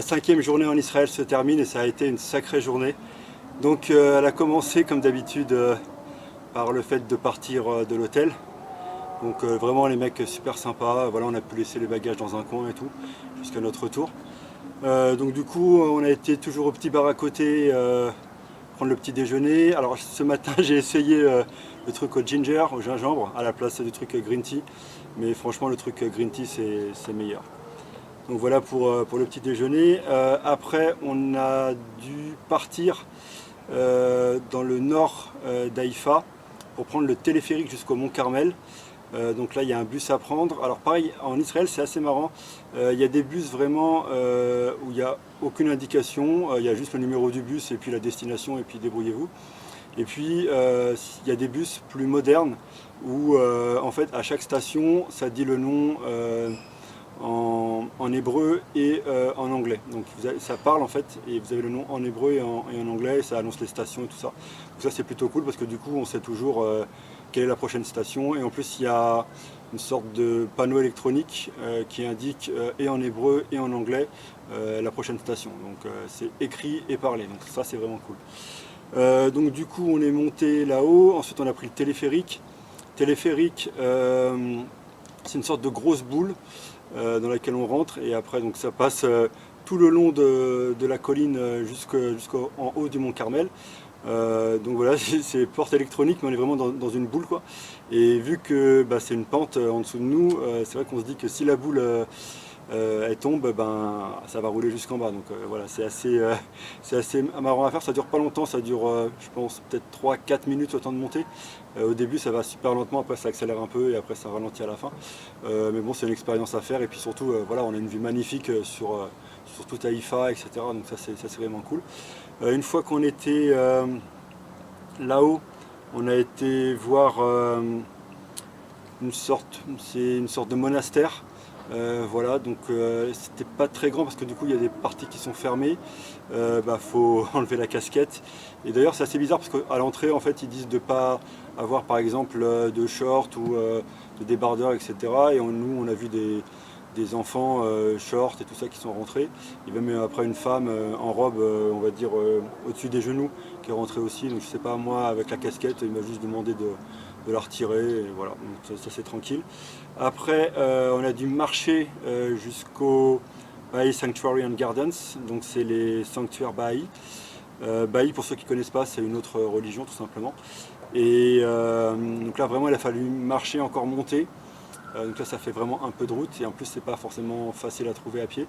5e journée en Israël se termine et ça a été une sacrée journée. Donc elle a commencé comme d'habitude par le fait de partir de l'hôtel. Donc vraiment les mecs super sympas, voilà, on a pu laisser les bagages dans un coin et tout, jusqu'à notre retour. Donc du coup on a été toujours au petit bar à côté, prendre le petit déjeuner. Alors ce matin j'ai essayé le truc au ginger, au gingembre, à la place du truc green tea. Mais franchement le truc green tea c'est meilleur. Donc voilà pour le petit déjeuner. Après on a dû partir dans le nord d'Haïfa pour prendre le téléphérique jusqu'au Mont Carmel. Donc là il y a un bus à prendre. Alors pareil en Israël c'est assez marrant, il y a des bus vraiment où il n'y a aucune indication, il y a juste le numéro du bus et puis la destination et puis débrouillez-vous. Et puis il y a des bus plus modernes où en fait à chaque station ça dit le nom en hébreu et en anglais. Donc ça parle en fait et vous avez le nom en hébreu et en anglais, et ça annonce les stations et tout ça. Donc ça c'est plutôt cool parce que du coup on sait toujours quelle est la prochaine station, et en plus il y a une sorte de panneau électronique qui indique et en hébreu et en anglais la prochaine station. Donc c'est écrit et parlé, donc ça c'est vraiment cool. Donc du coup on est monté là-haut, ensuite on a pris le téléphérique. Téléphérique c'est une sorte de grosse boule dans laquelle on rentre, et après donc ça passe tout le long de la colline jusqu'en haut du Mont Carmel. Donc voilà, c'est porte électronique mais on est vraiment dans une boule quoi. Et vu que c'est une pente en dessous de nous, c'est vrai qu'on se dit que si la boule elle tombe, ça va rouler jusqu'en bas. Donc voilà, c'est assez marrant à faire, ça dure pas longtemps, ça dure je pense peut-être 3-4 minutes le temps de monter. Au début ça va super lentement, après ça accélère un peu et après ça ralentit à la fin. Mais bon, c'est une expérience à faire, et puis surtout voilà, on a une vue magnifique sur toute Haïfa, etc. Donc ça c'est vraiment cool. Une fois qu'on était là-haut, on a été voir c'est une sorte de monastère. Voilà, donc c'était pas très grand parce que du coup il y a des parties qui sont fermées. Faut enlever la casquette. Et d'ailleurs c'est assez bizarre parce qu'à l'entrée en fait ils disent de ne pas avoir par exemple de shorts ou de débardeurs, etc. Et nous on a vu des enfants shorts et tout ça qui sont rentrés. Et même après une femme en robe, on va dire au-dessus des genoux, qui est rentrée aussi. Donc je sais pas, moi avec la casquette, il m'a juste demandé de la retirer. Et voilà, donc ça c'est tranquille. Après on a dû marcher jusqu'au Baha'i Sanctuary and Gardens. Donc c'est les sanctuaires Baha'i. Baha'i, pour ceux qui ne connaissent pas, c'est une autre religion tout simplement. Et donc là vraiment il a fallu marcher, encore monter. Donc là ça fait vraiment un peu de route, et en plus c'est pas forcément facile à trouver à pied.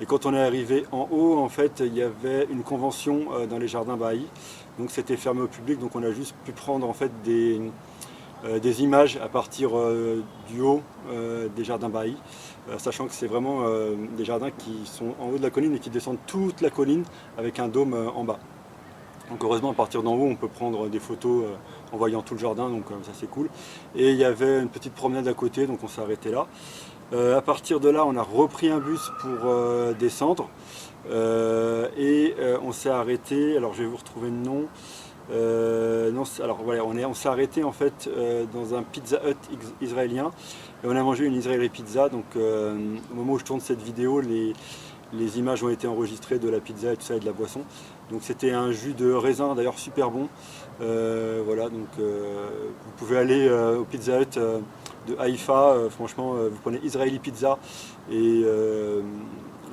Et quand on est arrivé en haut, en fait il y avait une convention dans les jardins Baha'i, donc c'était fermé au public, donc on a juste pu prendre en fait des images à partir du haut des jardins Baha'i, sachant que c'est vraiment des jardins qui sont en haut de la colline et qui descendent toute la colline avec un dôme en bas. Donc heureusement à partir d'en haut on peut prendre des photos en voyant tout le jardin, donc ça c'est cool. Et il y avait une petite promenade à côté, donc on s'est arrêté là. À partir de là on a repris un bus pour descendre, et on s'est arrêté, alors je vais vous retrouver le nom. Non, alors voilà, on s'est arrêté en fait dans un Pizza Hut israélien, et on a mangé une Israeli pizza. Donc au moment où je tourne cette vidéo, les images ont été enregistrées de la pizza et tout ça, et de la boisson. Donc c'était un jus de raisin d'ailleurs super bon. Voilà, donc vous pouvez aller au Pizza Hut de Haïfa, franchement vous prenez Israeli pizza et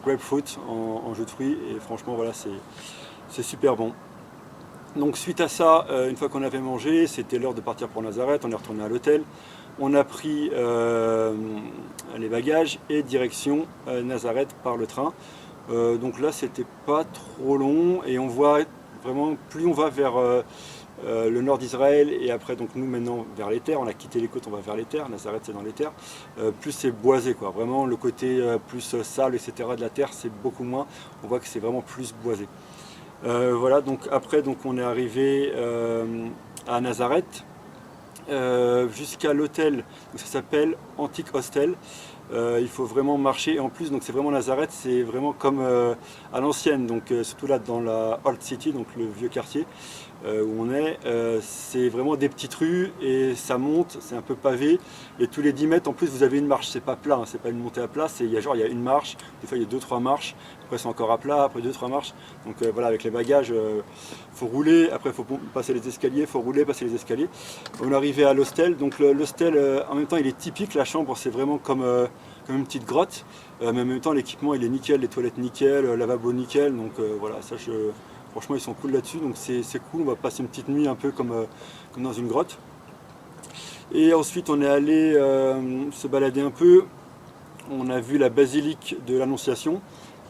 grapefruit en jus de fruits, et franchement voilà, c'est super bon. Donc suite à ça, une fois qu'on avait mangé, c'était l'heure de partir pour Nazareth, on est retourné à l'hôtel. On a pris les bagages et direction Nazareth par le train. Donc là c'était pas trop long, et on voit vraiment, plus on va vers le nord d'Israël, et après donc nous maintenant vers les terres, on a quitté les côtes, on va vers les terres, Nazareth c'est dans les terres, plus c'est boisé quoi, vraiment le côté plus sable etc. de la terre c'est beaucoup moins, on voit que c'est vraiment plus boisé. Voilà, donc après donc on est arrivé à Nazareth, jusqu'à l'hôtel, ça s'appelle Antique Hostel. Il faut vraiment marcher, et en plus donc c'est vraiment Nazareth, c'est vraiment comme à l'ancienne, donc surtout là dans la Old City, donc le vieux quartier. où on est, c'est vraiment des petites rues et ça monte, c'est un peu pavé. Et tous les 10 mètres, en plus, vous avez une marche. C'est pas plat, hein, c'est pas une montée à plat, il y a une marche, des fois il y a 2-3 marches, après c'est encore à plat, après 2-3 marches. Donc voilà, avec les bagages, faut rouler, après il faut passer les escaliers, faut rouler, passer les escaliers. On est arrivé à l'hostel, donc l'hostel, en même temps, il est typique, la chambre, c'est vraiment comme une petite grotte, mais en même temps l'équipement il est nickel, les toilettes nickel, lavabo nickel, donc voilà, ça franchement ils sont cool là-dessus, donc c'est cool, on va passer une petite nuit un peu comme dans une grotte. Et ensuite on est allé se balader un peu, on a vu la basilique de l'Annonciation,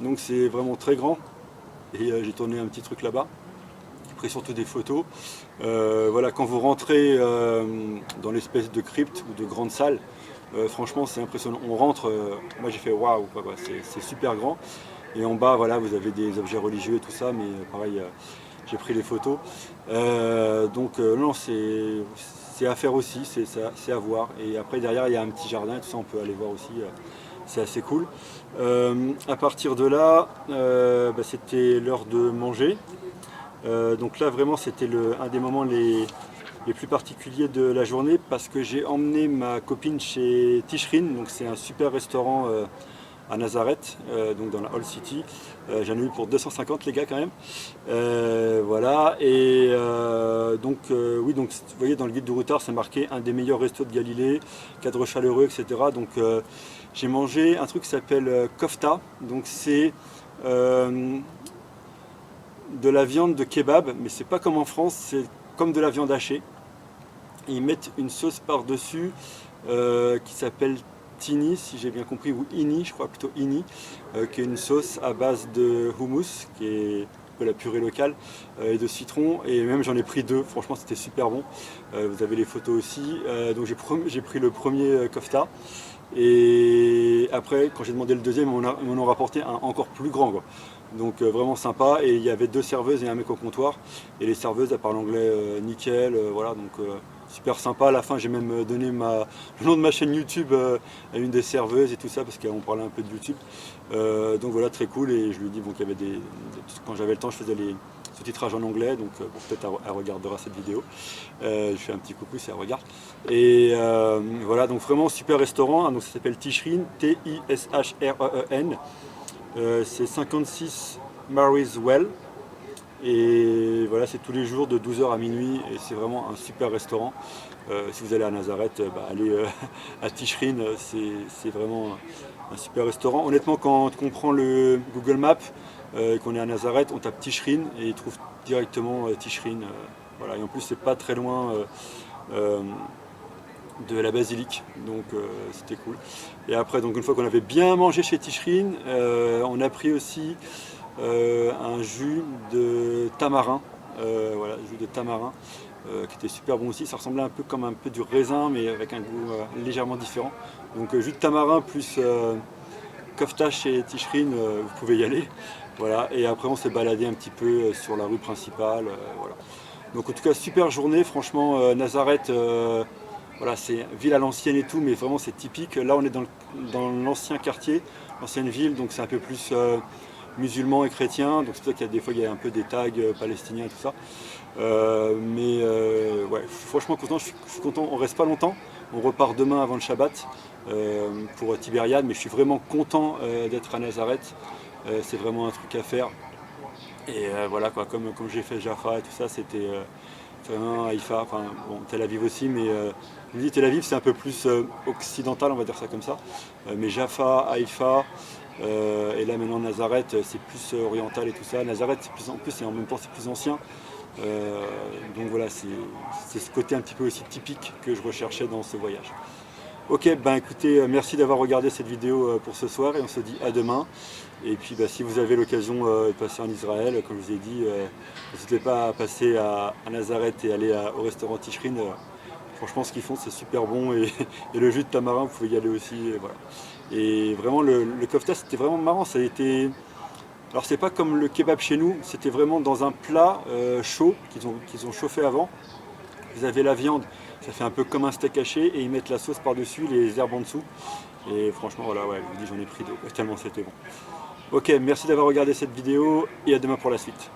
donc c'est vraiment très grand, et j'ai tourné un petit truc là-bas, j'ai pris surtout des photos. Voilà, quand vous rentrez dans l'espèce de crypte ou de grande salle, franchement c'est impressionnant, on rentre, moi j'ai fait waouh, c'est super grand. Et en bas voilà, vous avez des objets religieux et tout ça, mais pareil j'ai pris les photos. Donc non, c'est à faire aussi, c'est à voir. Et après derrière il y a un petit jardin et tout ça, on peut aller voir aussi, c'est assez cool. À partir de là, c'était l'heure de manger. Donc là vraiment c'était un des moments les plus particuliers de la journée, parce que j'ai emmené ma copine chez Tishrin, donc c'est un super restaurant à Nazareth, donc dans la Old City. J'en ai eu pour 250 les gars quand même. Voilà, et donc oui, donc vous voyez dans le guide du routard c'est marqué un des meilleurs restos de Galilée, cadre chaleureux, etc. Donc j'ai mangé un truc qui s'appelle kofta, donc c'est de la viande de kebab, mais c'est pas comme en France, c'est comme de la viande hachée. Ils mettent une sauce par-dessus qui s'appelle Tini, si j'ai bien compris, ou Ini, je crois plutôt Ini, qui est une sauce à base de hummus, qui est un peu la purée locale, et de citron, et même j'en ai pris 2, franchement c'était super bon. Vous avez les photos aussi. Donc j'ai pris le premier kofta, et après quand j'ai demandé le deuxième, ils m'en ont rapporté un encore plus grand, quoi. Donc vraiment sympa, et il y avait 2 serveuses et un mec au comptoir, et les serveuses elles parlent anglais nickel, voilà, donc super sympa. À la fin j'ai même donné le nom de ma chaîne YouTube à une des serveuses et tout ça, parce qu'on parlait un peu de YouTube. Donc voilà, très cool, et je lui ai dit bon, qu'il y avait quand j'avais le temps je faisais les sous-titrages en anglais, donc bon, peut-être elle regardera cette vidéo. Je fais un petit coucou si elle regarde. Et voilà, donc vraiment super restaurant, hein, donc ça s'appelle Tishrin, T-I-S-H-R-E-E-N. C'est 56 Mary's Well, et voilà, c'est tous les jours de 12h à minuit, et c'est vraiment un super restaurant. Si vous allez à Nazareth, allez à Tishrin, c'est vraiment un super restaurant. Honnêtement, quand on prend le Google Maps et qu'on est à Nazareth, on tape Tishrin et il trouve directement Tishrin. Voilà. Et en plus c'est pas très loin de la basilique, donc c'était cool. Et après, donc une fois qu'on avait bien mangé chez Tishrin, on a pris aussi un jus de tamarin, voilà, jus de tamarin, qui était super bon aussi. Ça ressemblait un peu comme un peu du raisin, mais avec un goût légèrement différent. Donc jus de tamarin plus kofta chez Tishrin, vous pouvez y aller. Voilà. Et après on s'est baladé un petit peu sur la rue principale, voilà. Donc en tout cas super journée, franchement. Nazareth, voilà, c'est ville à l'ancienne et tout, mais vraiment c'est typique. Là on est dans l'ancien quartier, l'ancienne ville, donc c'est un peu plus musulman et chrétien, donc c'est pour ça qu'il y a des fois il y a un peu des tags palestiniens et tout ça. Mais ouais, franchement content, je suis content, on reste pas longtemps, on repart demain avant le Shabbat pour Tibériade, mais je suis vraiment content d'être à Nazareth, c'est vraiment un truc à faire. Et voilà quoi, comme j'ai fait Jaffa et tout ça, c'était vraiment Haïfa, enfin bon, Tel Aviv aussi, mais je me dis Tel Aviv c'est un peu plus occidental, on va dire ça comme ça, mais Jaffa, Haïfa, et là maintenant Nazareth c'est plus oriental et tout ça. Nazareth c'est plus en plus, et en même temps c'est plus ancien, donc voilà, c'est ce côté un petit peu aussi typique que je recherchais dans ce voyage. Ok, ben écoutez, merci d'avoir regardé cette vidéo pour ce soir, et on se dit à demain. Et puis si vous avez l'occasion de passer en Israël, comme je vous ai dit, n'hésitez pas à passer à Nazareth et aller au restaurant Tishrin. Franchement ce qu'ils font c'est super bon, et le jus de tamarin vous pouvez y aller aussi, et voilà. Et vraiment le kofta c'était vraiment marrant, ça a été... Alors c'est pas comme le kebab chez nous, c'était vraiment dans un plat chaud qu'ils ont chauffé avant. Vous avez la viande, ça fait un peu comme un steak haché, et ils mettent la sauce par-dessus, les herbes en dessous. Et franchement voilà, ouais, je vous dis j'en ai pris 2, tellement c'était bon. Ok, merci d'avoir regardé cette vidéo, et à demain pour la suite.